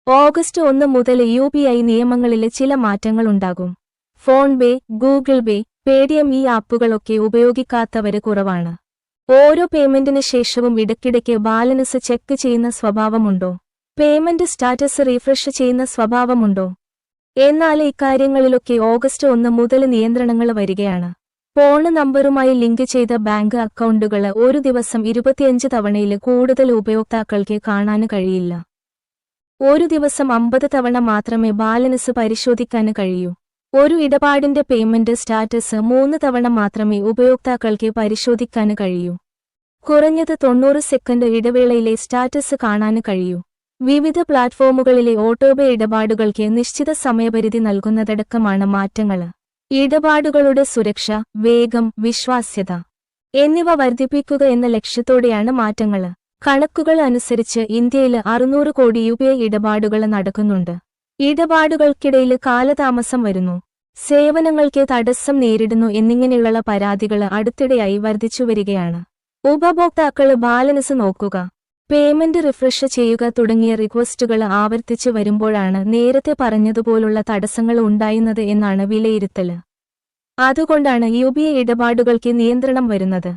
August 1 മുതൽ UPI നിയമങ്ങളിൽ ചില മാറ്റങ്ങളുണ്ടാകും. ഫോൺപേ, ഗൂഗിൾ പേ, പേടിഎം ഈ ആപ്പുകളൊക്കെ ഉപയോഗിക്കാത്തവര് കുറവാണ്. ഓരോ പേയ്മെന്റിന് ശേഷവും ഇടയ്ക്കിടയ്ക്ക് ബാലൻസ് ചെക്ക് ചെയ്യുന്ന സ്വഭാവമുണ്ടോ? പേയ്മെന്റ് സ്റ്റാറ്റസ് റീഫ്രഷ് ചെയ്യുന്ന സ്വഭാവമുണ്ടോ? എന്നാൽ ഇക്കാര്യങ്ങളിലൊക്കെ ഓഗസ്റ്റ് 1 മുതൽ നിയന്ത്രണങ്ങൾ വരികയാണ്. ഫോൺ നമ്പറുമായി ലിങ്ക് ചെയ്ത ബാങ്ക് അക്കൗണ്ടുകൾ ഒരു ദിവസം 25 തവണയിൽ കൂടുതൽ ഉപയോക്താക്കൾക്ക് കാണാൻ കഴിയില്ല. ഒരു ദിവസം 50 തവണ മാത്രമേ ബാലൻസ് പരിശോധിക്കാൻ കഴിയൂ. ഒരു ഇടപാടിന്റെ പേയ്മെന്റ് സ്റ്റാറ്റസ് 3 തവണ മാത്രമേ ഉപയോക്താക്കൾക്ക് പരിശോധിക്കാൻ കഴിയൂ. കുറഞ്ഞത് 90 സെക്കൻഡ് ഇടവേളയിലെ സ്റ്റാറ്റസ് കാണാൻ കഴിയൂ. വിവിധ പ്ലാറ്റ്ഫോമുകളിലെ ഓട്ടോപേ ഇടപാടുകൾക്ക് നിശ്ചിത സമയപരിധി നൽകുന്നതടക്കമാണ് മാറ്റങ്ങൾ. ഇടപാടുകളുടെ സുരക്ഷ, വേഗം, വിശ്വാസ്യത എന്നിവ വർദ്ധിപ്പിക്കുക എന്ന ലക്ഷ്യത്തോടെയാണ് മാറ്റങ്ങൾ. കണക്കുകൾ അനുസരിച്ച് ഇന്ത്യയിൽ 600 കോടി UPI ഇടപാടുകൾ നടക്കുന്നുണ്ട്. ഇടപാടുകൾക്കിടയിൽ കാലതാമസം വരുന്നു, സേവനങ്ങൾക്ക് തടസ്സം നേരിടുന്നു എന്നിങ്ങനെയുള്ള പരാതികൾ അടുത്തിടെയായി വർദ്ധിച്ചുവരികയാണ്. ഉപഭോക്താക്കൾ ബാലൻസ് നോക്കുക, പേയ്മെന്റ് റിഫ്രഷ് ചെയ്യുക തുടങ്ങിയ റിക്വസ്റ്റുകൾ ആവർത്തിച്ചു വരുമ്പോഴാണ് നേരത്തെ പറഞ്ഞതുപോലുള്ള തടസ്സങ്ങൾ ഉണ്ടായുന്നത് എന്നാണ് വിലയിരുത്തൽ. അതുകൊണ്ടാണ് UPI ഇടപാടുകൾക്ക് നിയന്ത്രണം വരുന്നത്.